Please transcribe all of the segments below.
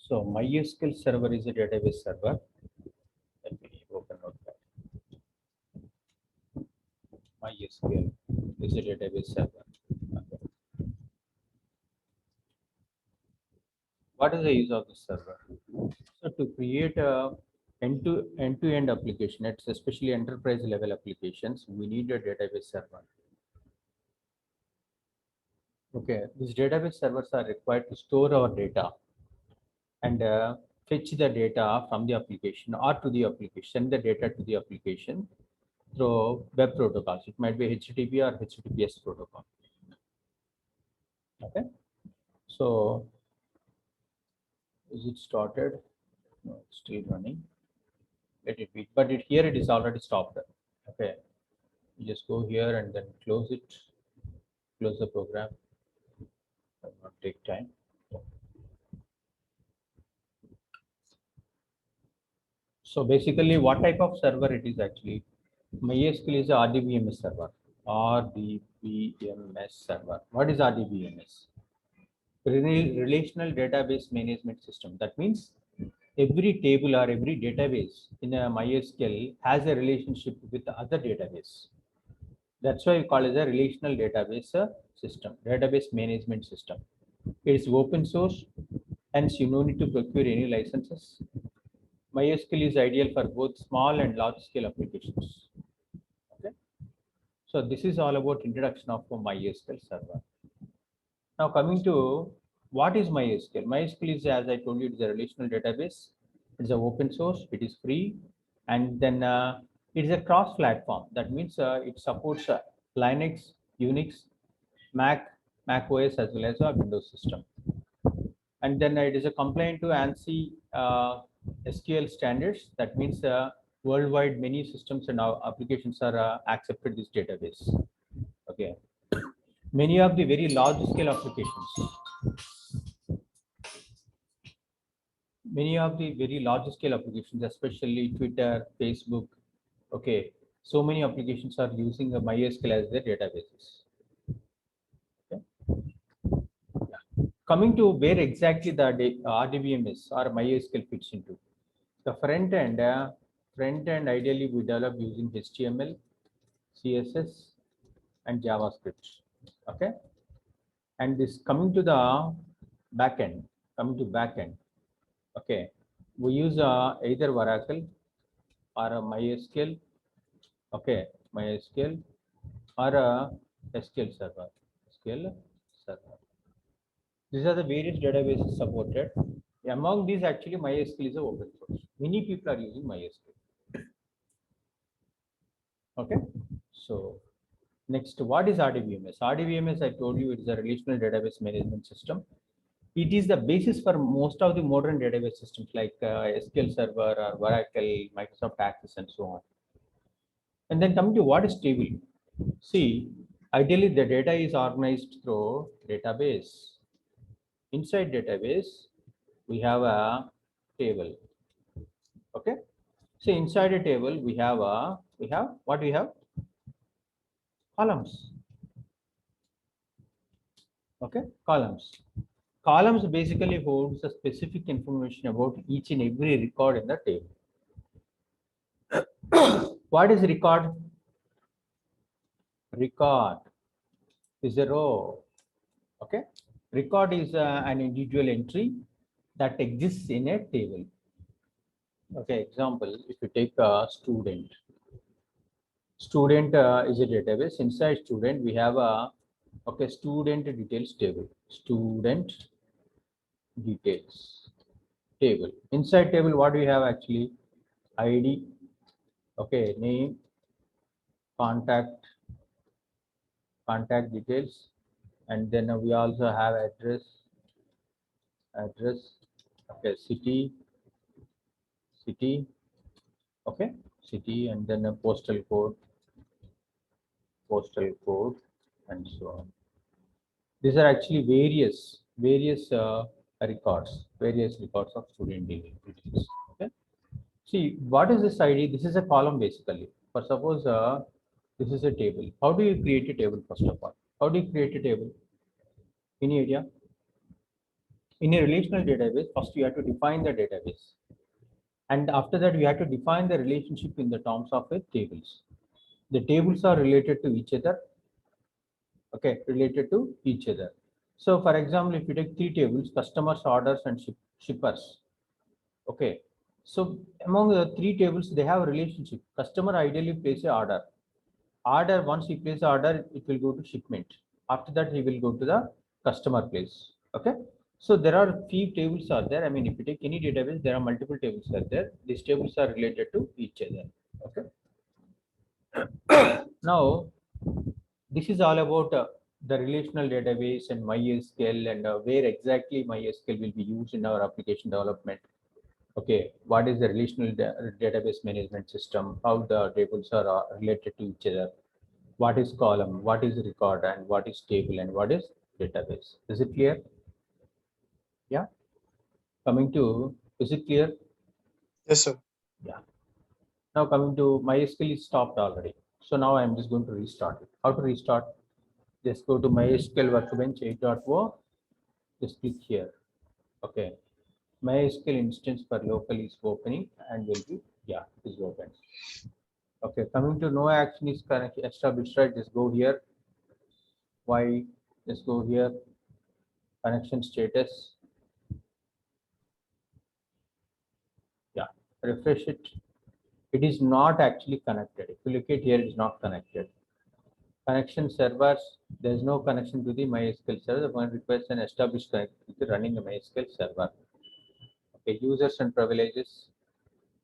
So MySQL server is a database server. Let me open Notepad. MySQL is a database server. Okay. What is the use of this server? So to create a end-to-end application, it's especially enterprise level applications, we need a database server. Okay, these database servers are required to store our data and fetch the data from the application or to the application, send the data to the application through web protocols. It might be HTTP or HTTPS protocol. Okay, so is it started? No, it's still running. Let it be, but here it is already stopped. Okay, you just go here and then close it, close the program. It will not take time. So basically, what type of server it is actually? MySQL is a RDBMS server. RDBMS server. What is RDBMS? Relational database management system. That means every table or every database in a MySQL has a relationship with the other database. That's why we call it a relational database system, database management system. It is open source, hence you no need to procure any licenses. MySQL is ideal for both small and large scale applications. Okay. So this is all about introduction of a MySQL server. Now coming to what is MySQL? MySQL is, as I told you, it is a relational database. It's an open source. It is free, and then it is a cross-platform. That means it supports Linux, Unix, Mac, Mac OS as well as a Windows system. And then it is a compliant to ANSI SQL standards. That means worldwide many systems and applications are accepted this database. Okay. Many of the very large scale applications, especially Twitter, Facebook, okay, so many applications are using the MySQL as their databases. Okay. Yeah. Coming to where exactly the RDBMS or MySQL fits into. The front end ideally we develop using HTML, CSS, and JavaScript. Okay, and this coming to the backend. Okay, we use either Oracle or a MySQL. Okay, MySQL or a SQL server. SQL server. These are the various databases supported. Among these, actually, MySQL is a open source. Many people are using MySQL. Okay, so next, what is RDBMS? RDBMS, I told you, it is a relational database management system. It is the basis for most of the modern database systems like SQL Server or Oracle, Microsoft Access, and so on. And then coming to what is table? See, ideally the data is organized through database. Inside database, we have a table. Okay. So inside a table, we have columns. Okay, columns. Columns basically holds the specific information about each and every record in the table. What is record? Record is a row. Okay, record is an individual entry that exists in a table. Okay, example, if you take a student. Student is a database. Inside student, we have a student details table. Student details table. Inside table, what do we have actually? ID, okay, name, contact details, and then we also have address, okay, city, okay, city, and then a postal code, and so on. These are actually various various records of student details. Okay. See, what is this ID? This is a column basically. For suppose this is a table. How do you create a table first of all? How do you create a table? Any idea? In a relational database, first you have to define the database. And after that, we have to define the relationship in the terms of a tables. The tables are related to each other. Okay, related to each other. So for example, if you take three tables, customers, orders, and shippers. Okay. So among the three tables, they have a relationship. Customer ideally places a order. Order, once he places order, it will go to shipment. After that, he will go to the customer place. Okay. So there are few tables are there. I mean, if you take any database, there are multiple tables are there. These tables are related to each other. Okay. Now, this is all about the relational database and MySQL and where exactly MySQL will be used in our application development. Okay, what is the relational database management system? How the tables are related to each other? What is column? What is record? And what is table? And what is database? Is it clear? Yeah. Coming to, is it clear? Yes, sir. Yeah. Now coming to MySQL is stopped already. So now I'm just going to restart it. How to restart? Just go to MySQL Workbench 8.0. Just click here. Okay. MySQL instance for local is opening and will be, yeah, is open. Okay, coming to no action is established, right? Just go here. Why? Just go here. Connection status. Yeah, refresh it. It is not actually connected. If you look at here, it is not connected. Connection servers, there is no connection to the MySQL server. The one requires an established connection to running the MySQL server. Okay, users and privileges.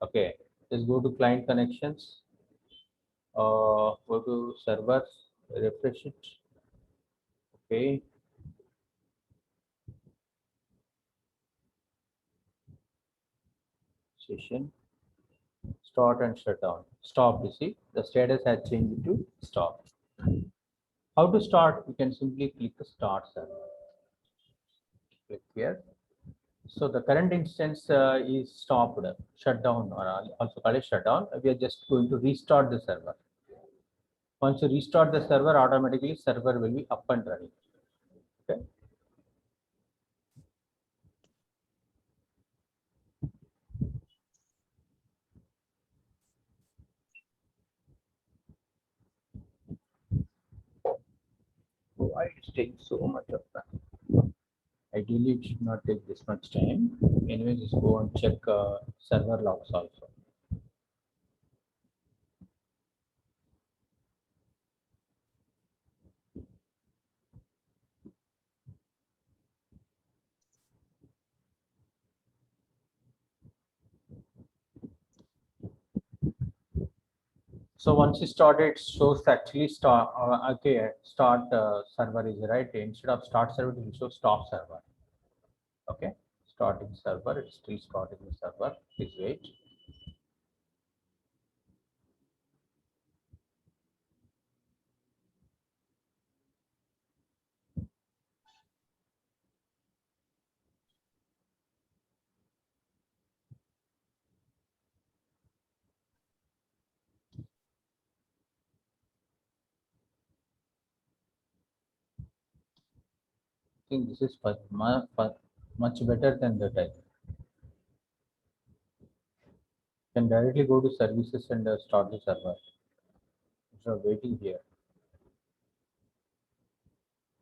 Okay, just go to client connections. Go to servers, refresh it. Okay. Session. Start and shut down. Stop, you see, the status has changed to stop. How to start? You can simply click the start server. Click here. So the current instance is stopped, shut down, or also called it shutdown. We are just going to restart the server. Once you restart the server, automatically server will be up and running. Okay. Why it's taking so much of time? Ideally, it should not take this much time. Anyway, just go and check server logs also. So once you start it shows actually start okay, start server is right. Instead of start server, it will show stop server. Okay, starting server, it's still starting the server. Please wait. I think this is much better than the type. Can directly go to services and start the server. Instead of waiting here.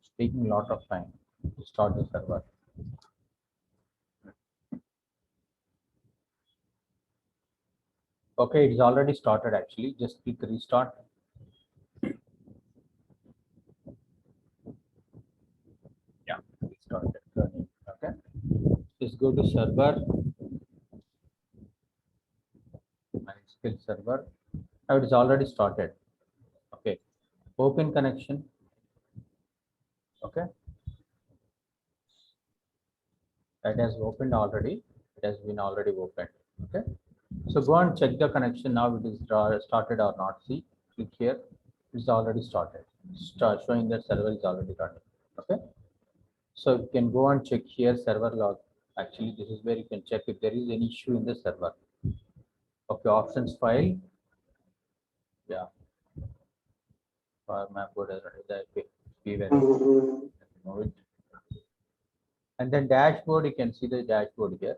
It's taking a lot of time to start the server. Okay, it's already started actually. Just click restart. Yeah, restarted running. Okay. Just go to server. MySQL server. Now it is already started. Okay. Open connection. Okay. That has opened already. It has been already opened. Okay. So go and check the connection now. It is started or not. See, click here. It's already started. Start showing that server is already running. Okay. So you can go and check here server log. Actually, this is where you can check if there is any issue in the server. Okay, options file. Yeah. For map code, remove it. And then dashboard, you can see the dashboard here.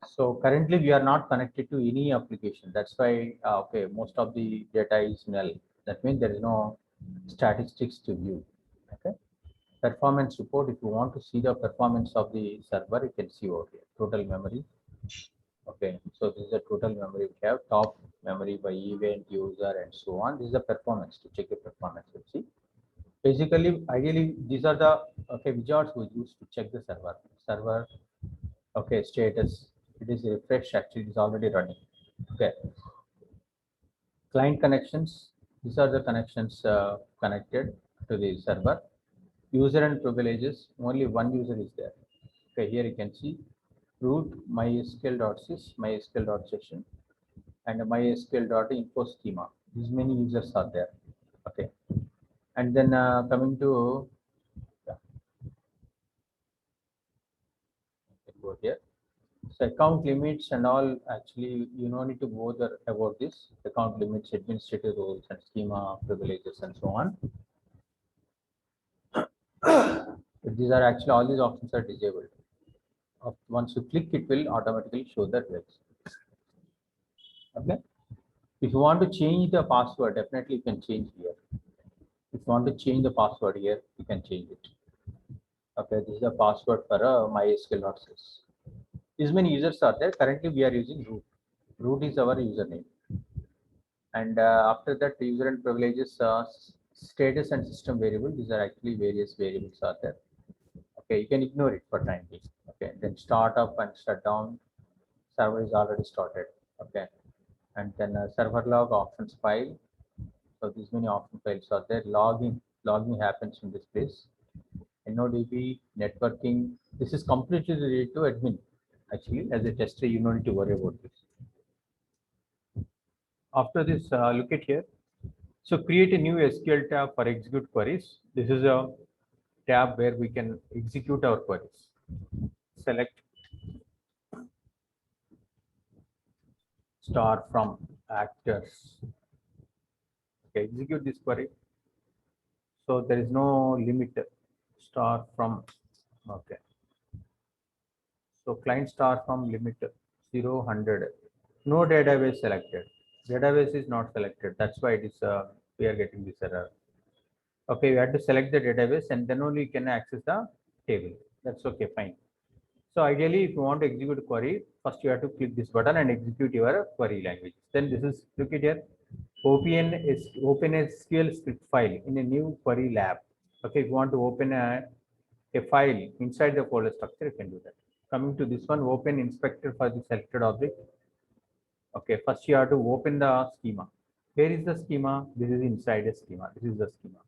So currently we are not connected to any application. That's why, okay, most of the data is null. That means there is no statistics to view. Okay. Performance report, if you want to see the performance of the server, you can see over here. Total memory. Okay. So this is the total memory we have. Top memory by event, user, and so on. This is the performance to check the performance. Let's see. Basically, ideally, these are the wizards we use to check the server. Okay, status. It is refreshed. Actually, it is already running. Okay. Client connections. These are the connections connected to the server. User and privileges. Only one user is there. Okay. Here you can see root mysql.sys, mysql.session, and mysql.info schema. These many users are there. Okay. And then coming to go here. So account limits and all, actually, you don't need to bother about this. Account limits, administrative roles, and schema privileges, and so on. But these are actually, all these options are disabled. Once you click, it will automatically show the text. Okay. If you want to change the password, definitely you can change here. If you want to change the password here, you can change it. Okay, this is the password for mysql.sys. These many users are there. Currently, we are using root. Root is our username. And after that, the user and privileges, status and system variable. These are actually various variables are there. Okay, you can ignore it for time being. Okay, then start up and shut down. Server is already started. Okay, and then server log options file. So these many option files are there. Logging happens in this place. NoDB, networking. This is completely related to admin. Actually, as a tester, you don't need to worry about this. After this, look at here. So create a new SQL tab for execute queries. This is a tab where we can execute our queries. Select star from actors. Okay, execute this query. So there is no limit. Star from, okay. So client star from limit 0, 100. No database selected. Database is not selected. That's why it is we are getting this error. Okay, you have to select the database and then only you can access the table. That's okay, fine. So ideally, if you want to execute a query, first you have to click this button and execute your query language. Then this is, look at here, open SQL script file in a new query lab. Okay, if you want to open a file inside the folder structure, you can do that. Coming to this one, open inspector for the selected object. Okay, first you have to open the schema. Where is the schema? This is inside a schema. This is the schema.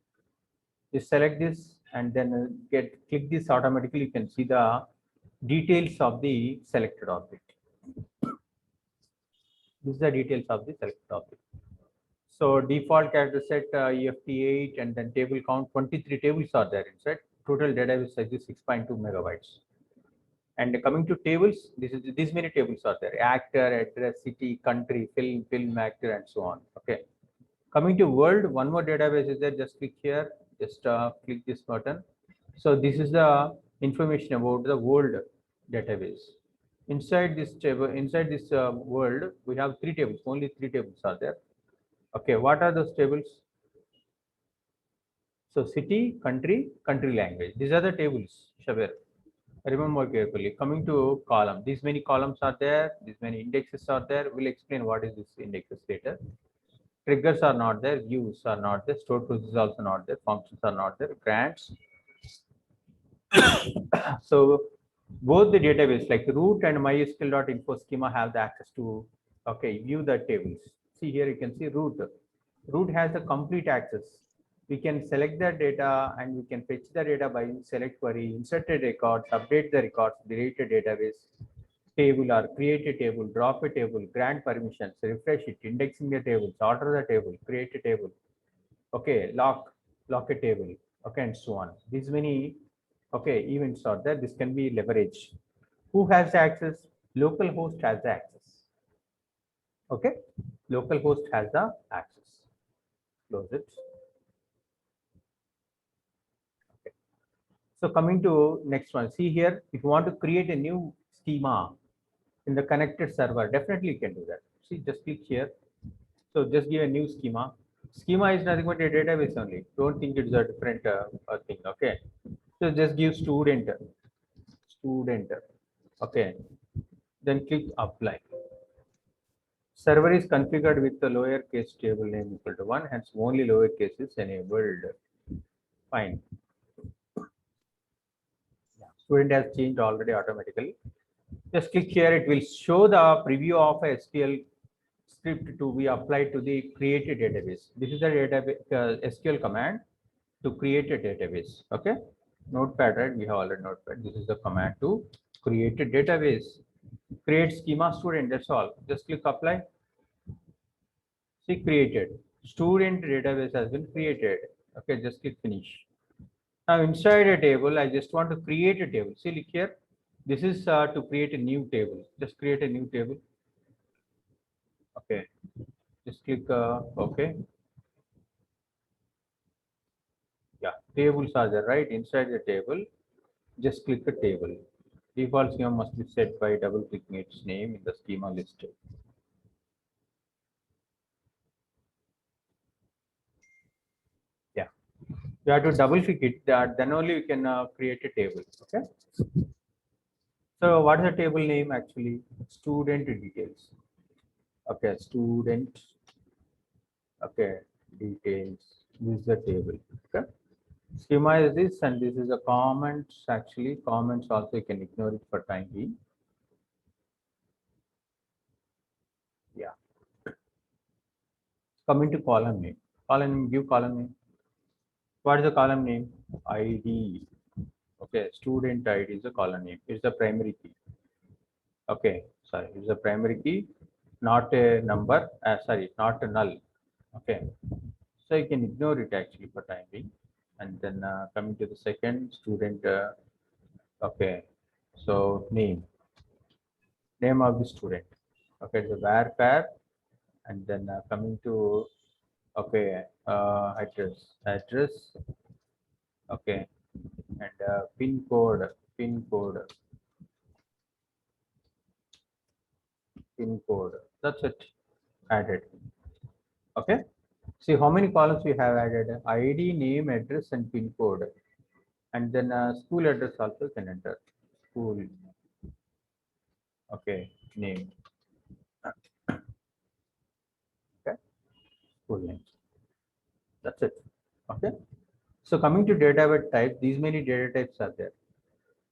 Just select this and then click this automatically. You can see the details of the selected object. This is the details of the selected object. So default character set EFT8 and then table count 23 tables are there inside. Total database size is 6.2 megabytes. And coming to tables, these many tables are there: actor, address, city, country, film actor, and so on. Okay. Coming to world, one more database is there. Just click here. Just click this button. So this is the information about the world database. Inside this table, inside this world, we have three tables. Only three tables are there. Okay, what are those tables? So city, country language. These are the tables, Shabir. Remember carefully. Coming to column, these many columns are there. These many indexes are there. We'll explain what is this indexes later. Triggers are not there. Views are not there. Stored procedures is also not there. Functions are not there. Grants. So both the database like root and mysql.info schema have the access to, okay, view the tables. See here you can see root. Root has the complete access. We can select the data and we can fetch the data by select query, insert a records, update the records, delete a database table or create a table, drop a table, grant permissions, refresh it, indexing the tables, order the table, create a table, okay, lock a table, okay, and so on. These many, okay, events are there. This can be leveraged. Who has the access? Local host has the access. Okay, local host has the access. Close it. Okay. So coming to next one, see here, if you want to create a new schema in the connected server, definitely you can do that. See, just click here. So just give a new schema. Schema is nothing but a database only. Don't think it's a different thing. Okay. So just give student. Okay. Then click apply. Server is configured with the lowercase table name equal to 1, hence only lowercase is enabled. Fine. Yeah. Student has changed already automatically. Just click here, it will show the preview of a SQL script to be applied to the created database. This is the database SQL command to create a database. Okay. Notepad, right? We have already notepad. This is the command to create a database. Create schema student, that's all. Just click apply. See, created. Student database has been created. Okay, just click finish. Now inside a table, I just want to create a table. See, look here. This is to create a new table. Just create a new table. Okay. Just click OK. Yeah, tables are there, right? Inside the table, just click the table. Default schema must be set by double clicking its name in the schema list. Yeah, you have to double click it. Then only we can create a table. Okay. So what is the table name actually? Student details. Okay, student. Okay, details. This is the table. Okay. Schema is this, and this is a comments. Actually, comments also you can ignore it for time being. Yeah. Coming to column name. Column name, give column name. What is the column name? ID. Okay, student ID is the column name. It's the primary key. Okay, sorry, it's the primary key, not a number. Sorry, not a null. Okay, so you can ignore it actually for time being. And then coming to the second student. Okay, so name of the student. Okay, the var and then coming to okay address. Okay, and pin code. That's it. Added. Okay. See how many columns we have added. ID, name, address, and pin code. And then school address also can enter. School. Okay. Name. Okay. School name. That's it. Okay. So coming to database type, these many data types are there.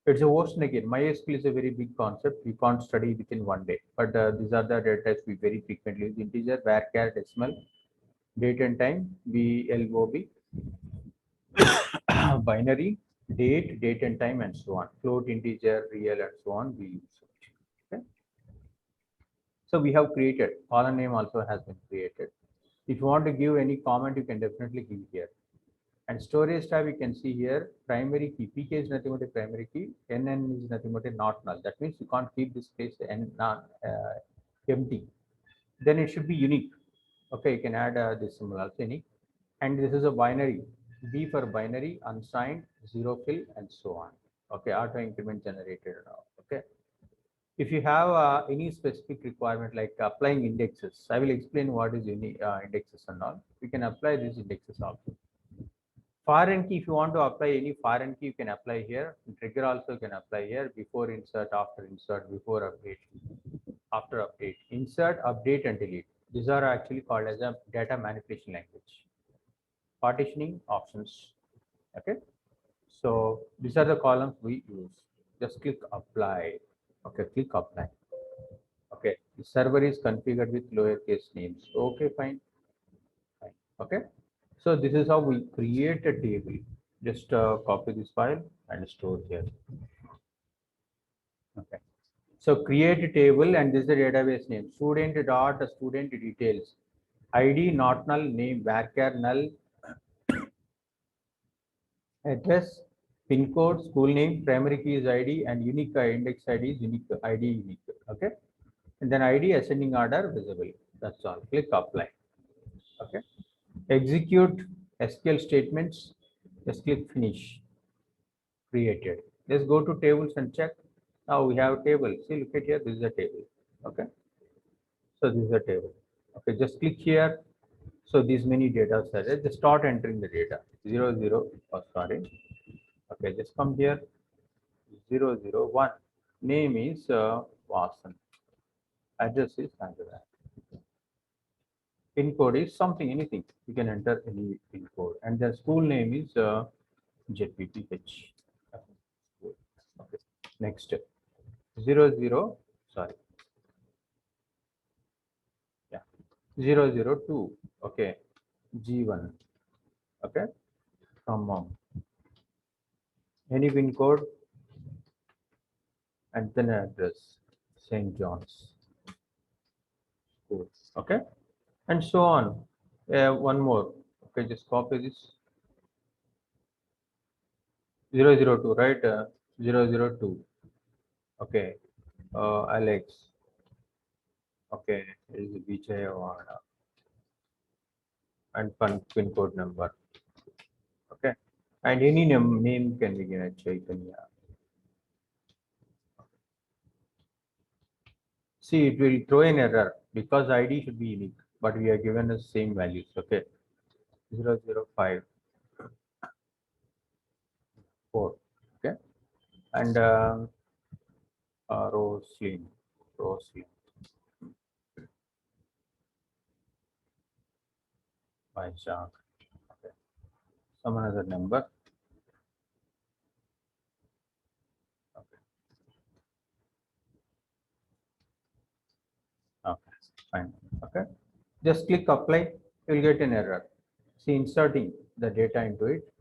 It's a ocean again. MySQL is a very big concept. We can't study within one day. But these are the data types we very frequently use. Integer, varchar, decimal, date and time, VLOB, binary, date and time, and so on. Float, integer, real, and so on. We use. Okay. So we have created. Column name also has been created. If you want to give any comment, you can definitely give here. And storage tab, you can see here, primary key. PK is nothing but a primary key. NN is nothing but a not null. That means you can't keep this place and not empty. Then it should be unique. Okay, you can add this symbol also unique. And this is a binary. B for binary, unsigned, zero fill, and so on. Okay, auto increment generated now. Okay. If you have any specific requirement like applying indexes, I will explain what is indexes and all. We can apply these indexes also. Foreign key, if you want to apply any foreign key, you can apply here. Trigger also you can apply here. Before insert, after insert, before update, after update, insert, update, and delete. These are actually called as a data manipulation language. Partitioning options. Okay. So these are the columns we use. Just click apply. Okay, click apply. Okay, the server is configured with lowercase names. Okay, fine. Fine. Okay. So this is how we create a table. Just copy this file and store here. Okay. So create a table and this is the database name. Student details. ID not null, name varchar null, address, pin code, school name, primary key is ID, and unique index ID is unique ID unique. Okay. And then ID ascending order visible. That's all. Click apply. Okay. Execute SQL statements. Just click finish. created. Let's go to tables and check. Now we have a table. See, look at here. This is a table. Okay. So this is a table. Okay. Just click here. So these many data are there. Just start entering the data. 00. Oh, sorry. Okay. Just come here. 001. Name is Vasan. Address is Hyderabad. Pin code is something, anything. You can enter any pin code. And the school name is ZPPH. Okay. Next. 00. Sorry. Yeah. 002. Okay. G1. Okay. Come. Any pin code and then address. St. John's School. Okay. And so on. One more. Okay. Just copy this. 002, right? 002. Okay. Alex. Okay. This is Vijayawada. And pin code number. Okay. And any name can be given Chaitanya. See, it will throw an error because ID should be unique, but we are given the same values. Okay. 005 4. Okay. And Roslyn. Vishak. Okay. Some another number. Okay. Okay. Fine. Okay. Just click apply. You will get an error. See, inserting the data into it.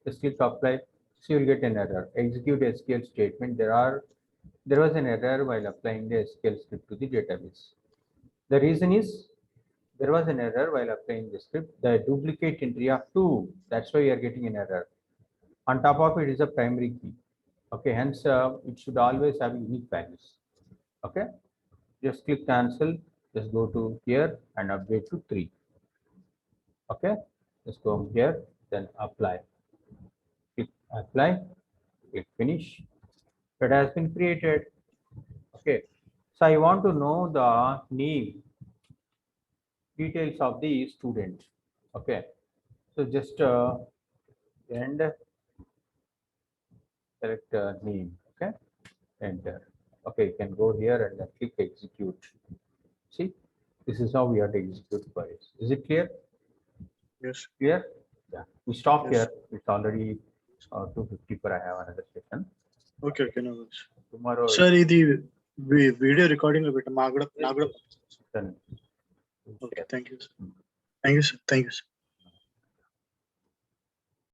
Just click apply. So you will get an error. Execute SQL statement. There was an error while applying the SQL script to the database. The reason is there was an error while applying the script. The duplicate entry of 2. That's why you are getting an error. On top of it is a primary key. Okay, hence it should always have unique values. Okay, just click cancel. Just go to here and update to 3. Okay, just go here, then apply. Click apply. Click finish. It has been created. Okay, so I want to know the name details of the student. Okay, so just end select name. Okay, enter. Okay, you can go here and then click execute. See, this is how we have to execute queries. Is it clear? Yes. Clear? Yeah. We stop Yes. here. It's already 2:50 per. I have another session. Okay. Okay. No worries. Tomorrow. Sir, the video recording a bit. Then Okay. Thank you. Sir. Thank you, sir.